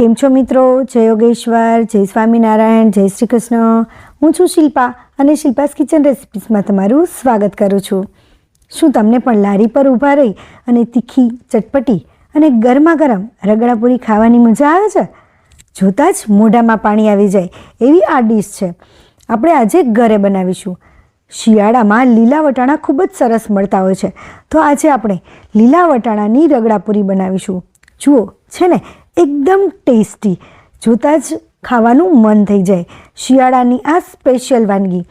કેમ છો મિત્રો? જય યોગેશ્વર, જય સ્વામિનારાયણ, જય શ્રી કૃષ્ણ. હું છું શિલ્પા અને શિલ્પાસ કિચન રેસિપીસમાં તમારું સ્વાગત કરું છું. શું તમને પણ લારી પર ઊભા રહી અને તીખી, ચટપટી અને ગરમા ગરમ રગડાપુરી ખાવાની મજા આવે છે? જોતાં જ મોઢામાં પાણી આવી જાય એવી આ ડીશ છે. આપણે આજે ઘરે બનાવીશું. શિયાળામાં લીલા વટાણા ખૂબ જ સરસ મળતા હોય છે, તો આજે આપણે લીલા વટાણાની રગડાપુરી બનાવીશું. જુઓ, છે ને એકદમ ટેસ્ટી, જોતાં જ ખાવાનું મન થઈ જાય. શિયાળાની આ સ્પેશિયલ વાનગી.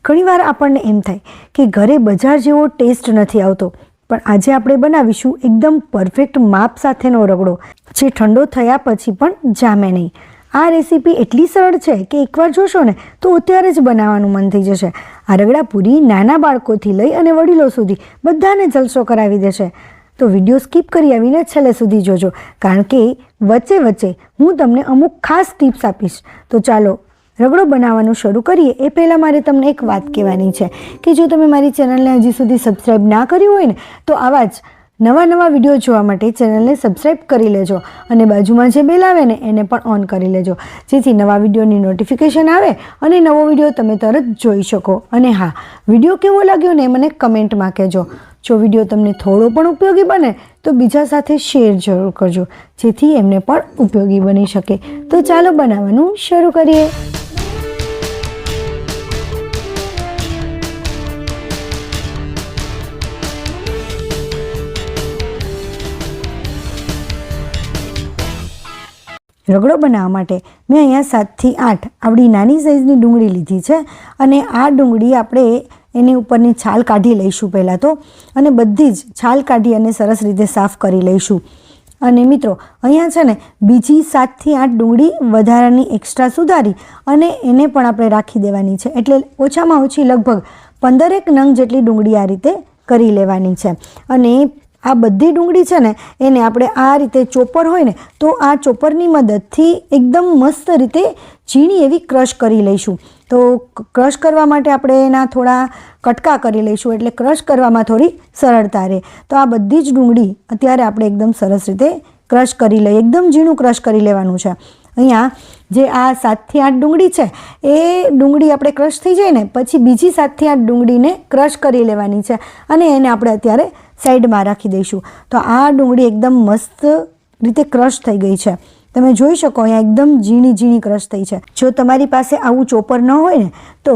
ઘણીવાર આપણને એમ થાય કે ઘરે બજાર જેવો ટેસ્ટ નથી આવતો, પણ આજે આપણે બનાવીશું એકદમ પરફેક્ટ માપ સાથેનો રગડો, જે ઠંડો થયા પછી પણ જામે નહીં. આ રેસીપી એટલી સરળ છે કે એકવાર જોશો ને તો અત્યારે જ બનાવવાનું મન થઈ જશે. આ રગડાપુરી નાના બાળકોથી લઈ અને વડીલો સુધી બધાને જલસો કરાવી દેશે. તો વિડીયો સ્કીપ કરી આવીને છેલ્લે સુધી જોજો, કારણ કે વચ્ચે વચ્ચે હું તમને અમુક ખાસ ટિપ્સ આપીશ. તો ચાલો રગડો બનાવવાનું શરૂ કરીએ. એ પહેલાં મારે તમને એક વાત કહેવાની છે કે જો તમે મારી ચેનલને હજી સુધી સબસ્ક્રાઈબ ના કરી હોય ને તો આવા જ નવા વિડીયો જોવા માટે ચેનલને સબસ્ક્રાઈબ કરી લેજો અને બાજુમાં જે બેલ આવે ને એને પણ ઓન કરી લેજો, જેથી નવા વિડીયોની નોટિફિકેશન આવે અને નવો વિડીયો તમે તરત જોઈ શકો. અને હા, વિડીયો કેવો લાગ્યો ને મને કમેન્ટમાં કહેજો. જો વિડીયો તમને થોડો પણ ઉપયોગી બને તો બીજા સાથે શેર જરૂર કરજો, જેથી એમને પણ ઉપયોગી બની શકે. તો ચાલો બનાવવાનું શરૂ કરીએ. રગડો બનાવવા માટે મેં અહીંયા 7 થી 8 આવડી નાની સાઈઝની ડુંગળી લીધી છે. અને આ ડુંગળી આપણે એની ઉપરની છાલ કાઢી લઈશું પહેલાં તો, અને બધી જ છાલ કાઢી અને સરસ રીતે સાફ કરી લઈશું. અને મિત્રો અહીંયા છે ને બીજી 7 થી 8 ડુંગળી વધારાની એક્સ્ટ્રા સુધારી અને એને પણ આપણે રાખી દેવાની છે. એટલે ઓછામાં ઓછી લગભગ 15 નંગ જેટલી ડુંગળી આ રીતે કરી લેવાની છે. અને આ બધી ડુંગળી છે ને એને આપણે આ રીતે ચોપર હોય ને તો આ ચોપરની મદદથી એકદમ મસ્ત રીતે ઝીણી એવી ક્રશ કરી લઈશું. તો ક્રશ કરવા માટે આપણે એના થોડા કટકા કરી લઈશું, એટલે ક્રશ કરવામાં થોડી સરળતા રહે. તો આ બધી જ ડુંગળી અત્યારે આપણે એકદમ સરસ રીતે ક્રશ કરી લઈએ. એકદમ ઝીણું ક્રશ કરી લેવાનું છે. અહીંયા જે આ 7 થી 8 ડુંગળી છે એ ડુંગળી આપણે ક્રશ થઈ જાય ને પછી બીજી 7 થી 8 ડુંગળીને ક્રશ કરી લેવાની છે અને એને આપણે અત્યારે સાઈડમાં રાખી દઈશું. તો આ ડુંગળી એકદમ મસ્ત રીતે ક્રશ થઈ ગઈ છે. તમે જોઈ શકો અહીંયા એકદમ ઝીણી ક્રશ થઈ છે. જો તમારી પાસે આવું ચોપર ન હોય ને તો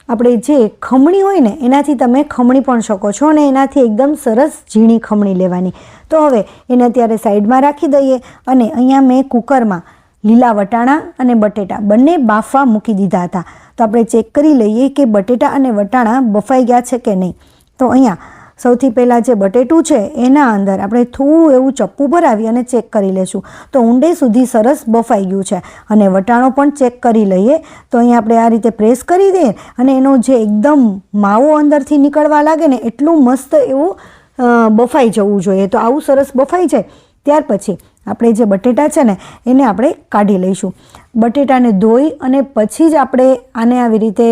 આપણે જે ખમણી હોય ને એનાથી તમે ખમણી પણ શકો છો, અને એનાથી એકદમ સરસ ઝીણી ખમણી લેવાની. તો હવે એને અત્યારે સાઈડમાં રાખી દઈએ. અને અહીંયા મેં કુકરમાં લીલા વટાણા અને બટેટા બંને બાફવા મૂકી દીધા હતા. તો આપણે ચેક કરી લઈએ કે બટેટા અને વટાણા બફાઈ ગયા છે કે નહીં. તો અહીંયા સૌથી પહેલાં જે બટેટું છે એના અંદર આપણે થોડું એવું ચપ્પુ ભરાવી અને ચેક કરી લઈશું. તો ઊંડે સુધી સરસ બફાઈ ગયું છે. અને વટાણો પણ ચેક કરી લઈએ. તો અહીંયા આપણે આ રીતે પ્રેસ કરી દઈએ અને એનો જે એકદમ માવો અંદરથી નીકળવા લાગે ને એટલું મસ્ત એવું બફાઈ જવું જોઈએ. તો આવું સરસ બફાઈ જાય ત્યાર પછી આપણે જે બટેટા છે ને એને આપણે કાઢી લઈશું. બટેટાને ધોઈ અને પછી જ આપણે આને આવી રીતે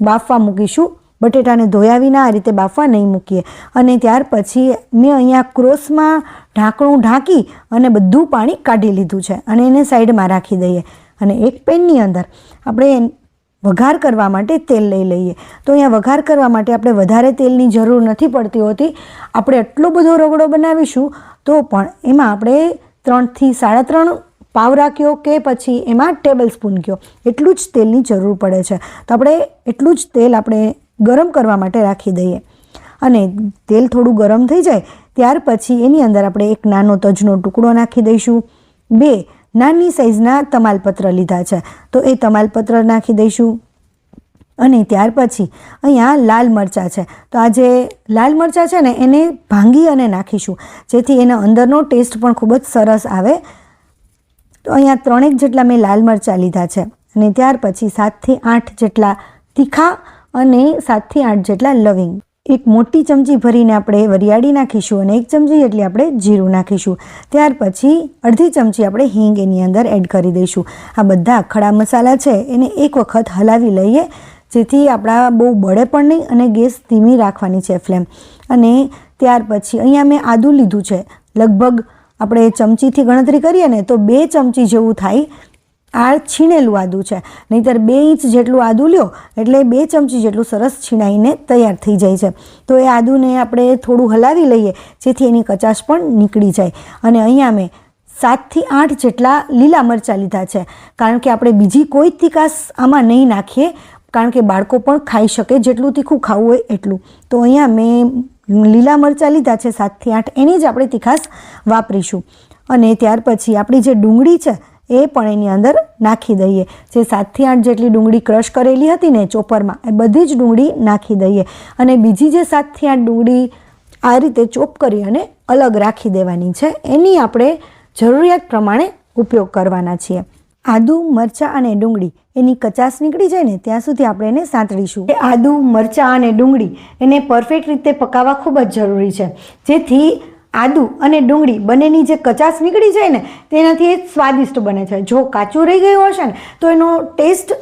બાફવા મૂકીશું. બટેટાને ધોયા વિના આ રીતે બાફવા નહીં મૂકીએ. અને ત્યાર પછી મેં અહીંયા ક્રોસમાં ઢાંકણું ઢાંકી અને બધું પાણી કાઢી લીધું છે અને એને સાઈડમાં રાખી દઈએ. અને એક પેનની અંદર આપણે વઘાર કરવા માટે તેલ લઈ લઈએ. તો અહીંયા વઘાર કરવા માટે આપણે વધારે તેલની જરૂર નથી પડતી હોતી. આપણે એટલો બધો રગડો બનાવીશું તો પણ એમાં આપણે 3 થી 3.5 પાવ રાખ્યો કે પછી એમાં ટેબલ સ્પૂન કયો એટલું જ તેલની જરૂર પડે છે. તો આપણે એટલું જ તેલ આપણે ગરમ કરવા માટે રાખી દઈએ. અને તેલ થોડું ગરમ થઈ જાય ત્યાર પછી એની અંદર આપણે એક નાનો તજનો ટુકડો નાખી દઈશું. 2 નાની સાઈઝના તમાલપત્ર લીધા છે તો એ તમાલપત્ર નાખી દઈશું. અને ત્યાર પછી અહીંયા લાલ મરચાં છે તો આ જે લાલ મરચાં છે ને એને ભાંગી અને નાખીશું, જેથી એના અંદરનો ટેસ્ટ પણ ખૂબ જ સરસ આવે. તો અહીંયા 3 જેટલા મેં લાલ મરચાં લીધા છે. અને ત્યાર પછી 7 થી 8 જેટલા તીખા અને 7 થી 8 જેટલા લવિંગ. એક મોટી ચમચી ભરીને આપણે વરિયાળી નાખીશું અને 1 ચમચી જેટલી આપણે જીરું નાખીશું. ત્યાર પછી અડધી ચમચી આપણે હિંગ એની અંદર એડ કરી દઈશું. આ બધા ખડા મસાલા છે એને એક વખત હલાવી લઈએ, જેથી આપણા બહુ બળે પણ નહીં અને ગેસ ધીમી રાખવાની છે ફ્લેમ. અને ત્યાર પછી અહીંયા મેં આદું લીધું છે લગભગ આપણે ચમચીથી ગણતરી કરીએ ને તો 2 ચમચી જેવું થાય આ છીણેલું આદું છે, નહીંતર 2 ઇંચ જેટલું આદું લ્યો એટલે 2 ચમચી જેટલું સરસ છીણાઈને તૈયાર થઈ જાય છે. તો એ આદુને આપણે થોડું હલાવી લઈએ જેથી એની કચાશ પણ નીકળી જાય. અને અહીંયા મેં 7 થી 8 જેટલા લીલા મરચાં લીધા છે, કારણ કે આપણે બીજી કોઈ તીખાશ આમાં નહીં નાખીએ, કારણ કે બાળકો પણ ખાઈ શકે જેટલું તીખું ખાવું હોય એટલું. તો અહીંયા મેં લીલા મરચાં લીધા છે 7 થી 8, એની જ આપણે તીખાશ વાપરીશું. અને ત્યાર પછી આપણી જે ડુંગળી છે એ પણ એની અંદર નાખી દઈએ. જે 7 થી 8 જેટલી ડુંગળી ક્રશ કરેલી હતી ને ચોપરમાં, એ બધી જ ડુંગળી નાખી દઈએ. અને બીજી જે 7 થી 8 ડુંગળી આ રીતે ચોપ કરી અને અલગ રાખી દેવાની છે. એની આપણે જરૂરિયાત પ્રમાણે ઉપયોગ કરવાના છીએ. આદુ, મરચાં અને ડુંગળી એની કચાશ નીકળી જાય ને ત્યાં સુધી આપણે એને સાંતળીશું. આદુ, મરચાં અને ડુંગળી એને પરફેક્ટ રીતે પકાવવા ખૂબ જ જરૂરી છે, જેથી આદુ અને ડુંગળી બંનેની જે કચાશ નીકળી જાય ને તેનાથી એ સ્વાદિષ્ટ બને છે. જો કાચું રહી ગયું હશે ને તો એનો ટેસ્ટ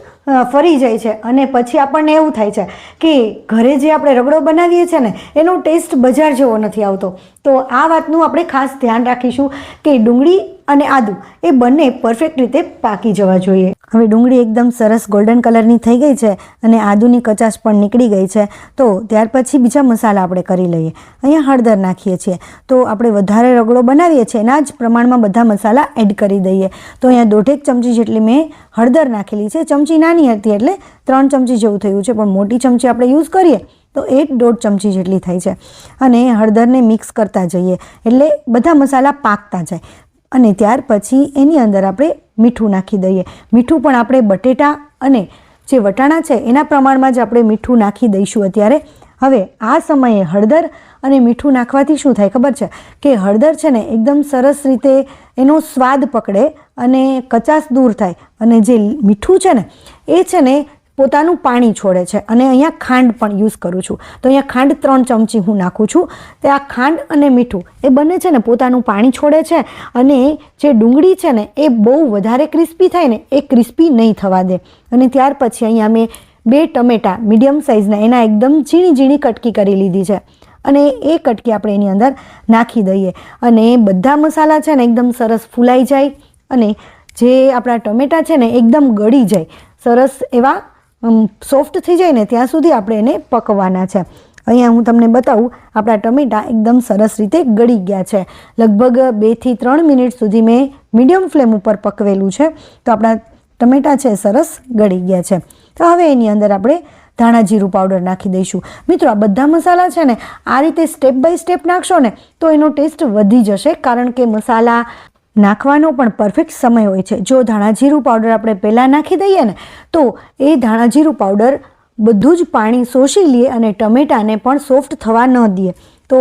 ફરી જાય છે અને પછી આપણને એવું થાય છે કે ઘરે જે આપણે રગડો બનાવીએ છીએ ને એનો ટેસ્ટ બજાર જેવો નથી આવતો. તો આ વાતનું આપણે ખાસ ધ્યાન રાખીશું કે ડુંગળી અને આદુ એ બંને પરફેક્ટ રીતે પાકી જવા જોઈએ. હવે ડુંગળી એકદમ સરસ ગોલ્ડન કલરની થઈ ગઈ છે અને આદુની કચાશ પણ નીકળી ગઈ છે. તો ત્યાર પછી બીજા મસાલા આપણે કરી લઈએ. અહીંયા હળદર નાખીએ છીએ. તો આપણે વધારે રગડો બનાવીએ છીએ એના જ પ્રમાણમાં બધા મસાલા એડ કરી દઈએ. તો અહીંયા 1.5 ચમચી જેટલી મેં હળદર નાખેલી છે. ચમચી નાની હતી એટલે 3 ચમચી જેવું થયું છે, પણ મોટી ચમચી આપણે યુઝ કરીએ તો 1.5 ચમચી જેટલી થાય છે. અને હળદરને મિક્સ કરતા જઈએ એટલે બધા મસાલા પાકતા જાય. અને ત્યાર પછી એની અંદર આપણે મીઠું નાખી દઈએ. મીઠું પણ આપણે બટેટા અને જે વટાણા છે એના પ્રમાણમાં જ આપણે મીઠું નાખી દઈશું અત્યારે. હવે આ સમયે હળદર અને મીઠું નાખવાથી શું થાય ખબર છે કે હળદર છે ને એકદમ સરસ રીતે એનો સ્વાદ પકડે અને કચાશ દૂર થાય. અને જે મીઠું છે ને એ છે ને પોતાનું પાણી છોડે છે. અને અહીંયા ખાંડ પણ યુઝ કરું છું. તો અહીંયા ખાંડ 3 ચમચી હું નાખું છું. તો આ ખાંડ અને મીઠું એ બંને છે ને પોતાનું પાણી છોડે છે અને જે ડુંગળી છે ને એ બહુ વધારે ક્રિસ્પી થાય ને એ ક્રિસ્પી નહીં થવા દે. અને ત્યાર પછી અહીંયા મેં 2 ટમેટા મીડિયમ સાઇઝના એના એકદમ ઝીણી ઝીણી કટકી કરી લીધી છે અને એ કટકી આપણે એની અંદર નાખી દઈએ. અને બધા મસાલા છે ને એકદમ સરસ ફૂલાઈ જાય અને જે આપણા ટમેટા છે ને એકદમ ગળી જાય, સરસ એવા સોફ્ટ થઈ જાય ને ત્યાં સુધી આપણે એને પકવવાના છે. અહીંયા હું તમને બતાવું, આપણા ટમેટા એકદમ સરસ રીતે ગળી ગયા છે. લગભગ 2 થી 3 મિનિટ સુધી મેં મીડિયમ ફ્લેમ ઉપર પકવેલું છે. તો આપણા ટમેટા છે સરસ ગળી ગયા છે. તો હવે એની અંદર આપણે ધાણા જીરું પાવડર નાખી દઈશું. મિત્રો, આ બધા મસાલા છે ને આ રીતે સ્ટેપ બાય સ્ટેપ નાખશો ને તો એનો ટેસ્ટ વધી જશે, કારણ કે મસાલા નાખવાનો પણ પરફેક્ટ સમય હોય છે. જો ધાણા જીરું પાવડર આપણે પહેલાં નાખી દઈએ ને તો એ ધાણા જીરું પાવડર બધું જ પાણી શોષી લે અને ટમેટાને પણ સોફ્ટ થવા ન દે. તો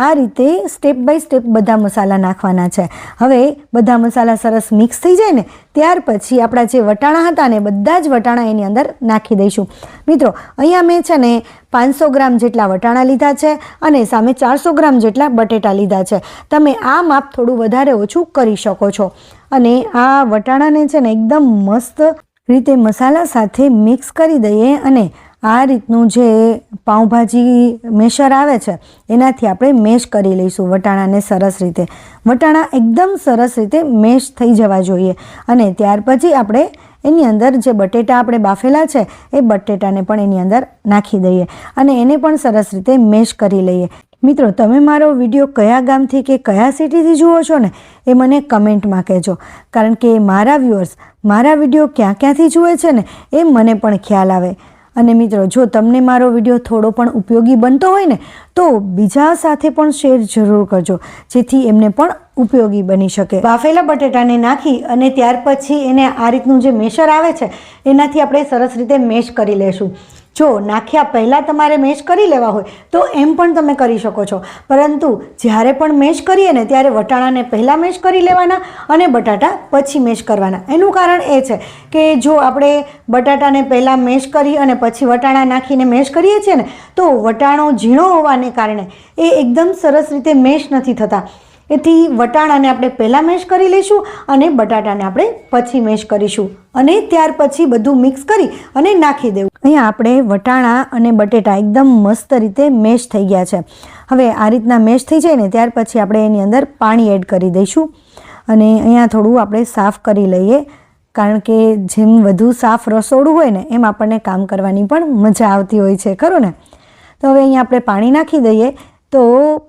આ રીતે સ્ટેપ બાય સ્ટેપ બધા મસાલા નાખવાના છે. હવે બધા મસાલા સરસ મિક્સ થઈ જાય ને ત્યાર પછી આપણા જે વટાણા હતા ને બધા જ વટાણા એની અંદર નાખી દઈશું. મિત્રો, અહીંયા મેં છે ને 500 ગ્રામ જેટલા વટાણા લીધા છે અને સામે 400 ગ્રામ જેટલા બટેટા લીધા છે. તમે આ માપ થોડું વધારે ઓછું કરી શકો છો. અને આ વટાણાને છે ને એકદમ મસ્ત રીતે મસાલા સાથે મિક્સ કરી દઈએ અને આ રીતનું જે પાઉંભાજી મેશર આવે છે એનાથી આપણે મેશ કરી લઈશું વટાણાને સરસ રીતે. વટાણા એકદમ સરસ રીતે મેશ થઈ જવા જોઈએ. અને ત્યાર પછી આપણે એની અંદર જે બટેટા આપણે બાફેલા છે એ બટેટાને પણ એની અંદર નાખી દઈએ અને એને પણ સરસ રીતે મેશ કરી લઈએ. મિત્રો, તમે મારો વિડીયો કયા ગામથી કે કયા સિટીથી જુઓ છો ને એ મને કમેન્ટમાં કહેજો, કારણ કે મારા વ્યુઅર્સ મારા વિડીયો ક્યાં ક્યાંથી જુએ છે ને એ મને પણ ખ્યાલ આવે. અને મિત્રો, જો તમને મારો વિડીયો થોડો પણ ઉપયોગી બનતો હોય ને તો બીજા સાથે પણ શેર જરૂર કરજો, જેથી એમને પણ ઉપયોગી બની શકે. બાફેલા બટેટાને નાખી અને ત્યાર પછી એને આ રીતનું જે મેશર આવે છે એનાથી આપણે સરસ રીતે મેશ કરી લેશું. જો નાખ્યા પહેલાં તમારે મેશ કરી લેવા હોય તો એમ પણ તમે કરી શકો છો, પરંતુ જ્યારે પણ મેશ કરીએ ને ત્યારે વટાણાને પહેલાં મેશ કરી લેવાના અને બટાટા પછી મેશ કરવાના. એનું કારણ એ છે કે જો આપણે બટાટાને પહેલાં મેશ કરી અને પછી વટાણા નાખીને મેશ કરીએ છીએ ને તો વટાણો ઝીણો હોવાને કારણે એ એકદમ સરસ રીતે મેશ નથી થતા. એથી વટાણાને આપણે પહેલાં મેશ કરી લઈશું અને બટાટાને આપણે પછી મેશ કરીશું અને ત્યાર પછી બધું મિક્સ કરી અને નાખી દેવું. અહીંયા આપણે વટાણા અને બટેટા એકદમ મસ્ત રીતે મેશ થઈ ગયા છે. હવે આ રીતના મેશ થઈ જાય ને ત્યાર પછી આપણે એની અંદર પાણી એડ કરી દઈશું અને અહીંયા થોડું આપણે સાફ કરી લઈએ, કારણ કે જેમ વધુ સાફ રસોડું હોય ને એમ આપણને કામ કરવાની પણ મજા આવતી હોય છે, ખરું ને? તો હવે અહીંયા આપણે પાણી નાખી દઈએ. તો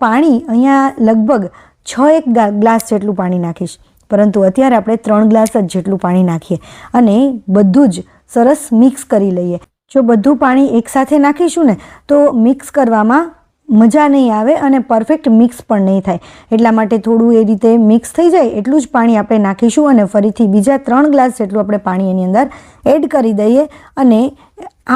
પાણી અહીંયા લગભગ 6 ગ્લાસ જેટલું પાણી નાખીશ, પરંતુ અત્યારે આપણે 3 ગ્લાસ જ જેટલું પાણી નાખીએ અને બધું જ સરસ મિક્સ કરી લઈએ. જો બધું પાણી એકસાથે નાખીશું ને તો મિક્સ કરવામાં મજા નહીં આવે અને પરફેક્ટ મિક્સ પણ નહીં થાય. એટલા માટે થોડું એ રીતે મિક્સ થઈ જાય એટલું જ પાણી આપણે નાખીશું અને ફરીથી બીજા 3 ગ્લાસ જેટલું આપણે પાણી એની અંદર એડ કરી દઈએ અને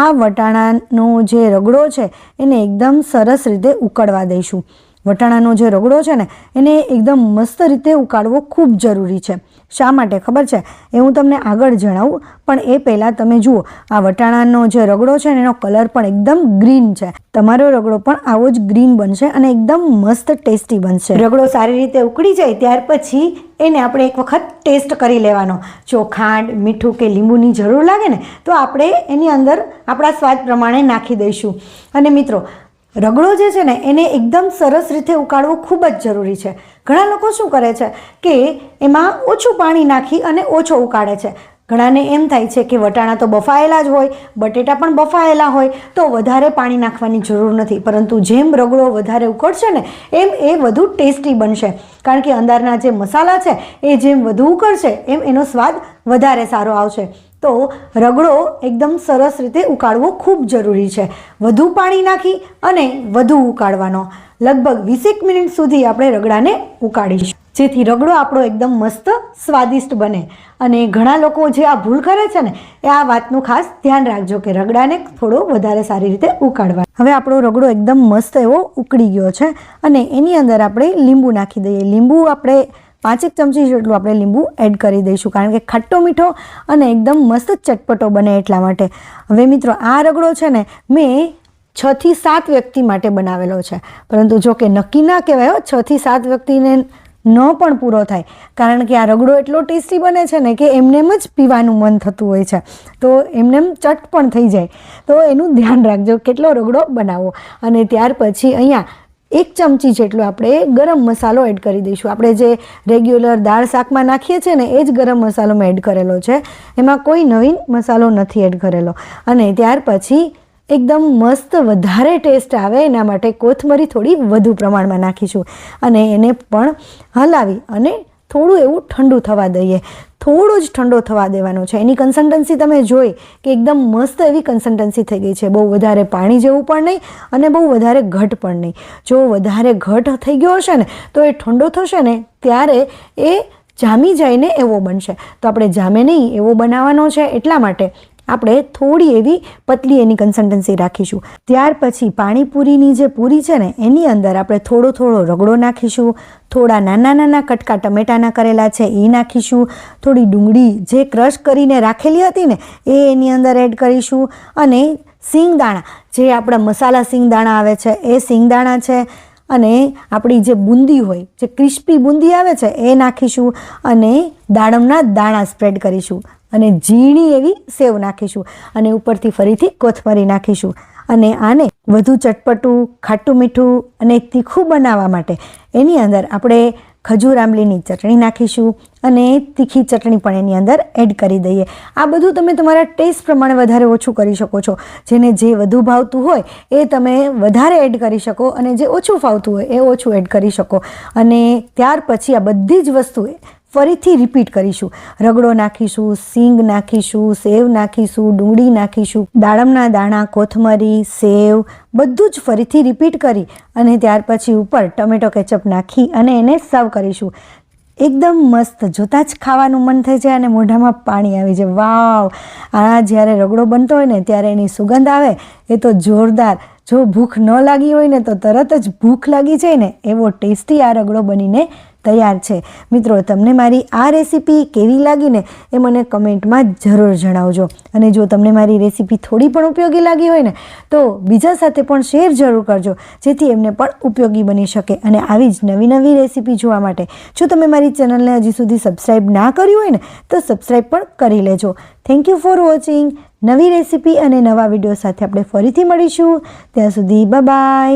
આ વટાણાનો જે રગડો છે એને એકદમ સરસ રીતે ઉકળવા દઈશું. વટાણાનો જે રગડો છે ને એને એકદમ મસ્ત રીતે ઉકાળવો ખૂબ જરૂરી છે. શા માટે ખબર છે એ હું તમને આગળ જણાવું, પણ એ પહેલાં તમે જુઓ આ વટાણાનો જે રગડો છે ને એનો કલર પણ એકદમ ગ્રીન છે. તમારો રગડો પણ આવો જ ગ્રીન બનશે અને એકદમ મસ્ત ટેસ્ટી બનશે. રગડો સારી રીતે ઉકળી જાય ત્યાર પછી એને આપણે એક વખત ટેસ્ટ કરી લેવાનો. જો ખાંડ, મીઠું કે લીંબુની જરૂર લાગે ને તો આપણે એની અંદર આપણા સ્વાદ પ્રમાણે નાખી દઈશું. અને મિત્રો, રગડો જે છે ને એને એકદમ સરસ રીતે ઉકાળવો ખૂબ જ જરૂરી છે. ઘણા લોકો શું કરે છે કે એમાં ઓછું પાણી નાખી અને ઓછો ઉકાળે છે. ઘણાને એમ થાય છે કે વટાણા તો બફાયેલા જ હોય, બટેટા પણ બફાયેલા હોય તો વધારે પાણી નાખવાની જરૂર નથી, પરંતુ જેમ રગડો વધારે ઉકળશે ને એમ એ વધુ ટેસ્ટી બનશે, કારણ કે અંદરના જે મસાલા છે એ જેમ વધુ ઉકળશે એમ એનો સ્વાદ વધારે સારો આવશે. તો રગડો એકદમ સરસ રીતે ઉકાળવો ખૂબ જરૂરી છે. વધુ પાણી નાખી અને વધુ ઉકાળવાનો. લગભગ 20 મિનિટ સુધી આપણે રગડાને ઉકાળીશું, જેથી રગડો આપણો એકદમ મસ્ત સ્વાદિષ્ટ બને. અને ઘણા લોકો જે આ ભૂલ કરે છે ને એ આ વાતનું ખાસ ધ્યાન રાખજો કે રગડાને થોડો વધારે સારી રીતે ઉકાળવા. હવે આપણો રગડો એકદમ મસ્ત એવો ઉકળી ગયો છે અને એની અંદર આપણે લીંબુ નાખી દઈએ. લીંબુ આપણે 5 ચમચી જેટલું આપણે લીંબુ એડ કરી દઈશું, કારણ કે ખાટો મીઠો અને એકદમ મસ્ત ચટપટો બને એટલા માટે. હવે મિત્રો, આ રગડો છે ને મેં 6 થી 7 વ્યક્તિ માટે બનાવેલો છે, પરંતુ જો કે નક્કી ના કહેવાય 6 થી 7 વ્યક્તિને ન પણ પૂરો થાય, કારણ કે આ રગડો એટલો ટેસ્ટી બને છે ને કે એમનેમ જ પીવાનું મન થતું હોય છે, તો એમનેમ ચટ પણ થઈ જાય. તો એનું ધ્યાન રાખજો કેટલો રગડો બનાવો. અને ત્યાર પછી અહીંયા 1 ચમચી જેટલો આપણે ગરમ મસાલો એડ કરી દઈશું. આપણે જે રેગ્યુલર દાળ શાકમાં નાખીએ છીએ ને એ જ ગરમ મસાલો મેં એડ કરેલો છે, એમાં કોઈ નવીન મસાલો નથી એડ કરેલો. અને ત્યાર પછી એકદમ મસ્ત વધારે ટેસ્ટ આવે એના માટે કોથમરી થોડી વધુ પ્રમાણમાં નાખીશું અને એને પણ હલાવી અને થોડું એવું ઠંડુ થવા દઈએ. થોડો જ ઠંડો થવા દેવાનો છે. એની કન્સિસ્ટન્સી તમે જોઈ કે એકદમ મસ્ત એવી કન્સિસ્ટન્સી થઈ ગઈ છે. બહુ વધારે પાણી જેવું પણ નહીં અને બહુ વધારે ઘટ પણ નહીં. જો વધારે ઘટ થઈ ગયો હશે ને તો એ ઠંડો થશે ને ત્યારે એ જામી જઈને એવો બનશે. તો આપણે જામે નહીં એવો બનાવવાનો છે, એટલા માટે આપણે થોડી એવી પતલી એની કન્સિસ્ટન્સી રાખીશું. ત્યાર પછી પાણીપુરીની જે પૂરી છે ને એની અંદર આપણે થોડો થોડો રગડો નાખીશું, થોડા નાના નાના કટકા ટમેટાના કરેલા છે એ નાખીશું, થોડી ડુંગળી જે ક્રશ કરીને રાખેલી હતી ને એ એની અંદર એડ કરીશું, અને સિંગદાણા જે આપણા મસાલા સિંગદાણા આવે છે એ સિંગદાણા છે, અને આપણી જે બુંદી હોય જે ક્રિસ્પી બુંદી આવે છે એ નાખીશું, અને દાડમના દાણા સ્પ્રેડ કરીશું, અને ઝીણી એવી સેવ નાખીશું, અને ઉપરથી ફરીથી કોથમરી નાખીશું. અને આને વધુ ચટપટું, ખાટું મીઠું અને તીખું બનાવવા માટે એની અંદર આપણે ખજૂર આંબલીની ચટણી નાખીશું અને તીખી ચટણી પણ એની અંદર એડ કરી દઈએ. આ બધું તમે તમારા ટેસ્ટ પ્રમાણે વધારે ઓછું કરી શકો છો. જેને જે વધુ ભાવતું હોય એ તમે વધારે એડ કરી શકો, અને જે ઓછું ફાવતું હોય એ ઓછું એડ કરી શકો. અને ત્યાર પછી આ બધી જ વસ્તુ ફરીથી રિપીટ કરીશું. રગડો નાખીશું, સિંગ નાખીશું, સેવ નાખીશું, ડુંગળી નાખીશું, દાડમના દાણા, કોથમરી, સેવ બધું જ ફરીથી રિપીટ કરી અને ત્યાર પછી ઉપર ટમેટો કેચઅપ નાખી અને એને સર્વ કરીશું. એકદમ મસ્ત, જોતાં જ ખાવાનું મન થઈ જાય અને મોઢામાં પાણી આવી જાય. વાવ! આ જ્યારે રગડો બનતો હોય ને ત્યારે એની સુગંધ આવે એ તો જોરદાર. જો ભૂખ ન લાગી હોય ને તો તરત જ ભૂખ લાગી જાય ને એવો ટેસ્ટી આ રગડો બનીને તૈયાર છે. મિત્રો, તમને મારી આ રેસીપી કેવી લાગીને એ મને કમેન્ટમાં જરૂર જણાવજો. અને જો તમને મારી રેસીપી થોડી પણ ઉપયોગી લાગી હોય ને તો બીજા સાથે પણ શેર જરૂર કરજો, જેથી એમને પણ ઉપયોગી બની શકે. અને આવી જ નવી નવી રેસીપી જોવા માટે જો તમે મારી ચેનલને હજી સુધી સબસ્ક્રાઈબ ના કર્યું હોય ને તો સબસ્ક્રાઈબ પણ કરી લેજો. Thank you for watching. નવી રેસીપી અને નવા વિડીયો સાથે આપણે ફરીથી મળીશું. ત્યાં સુધી બાય બાય.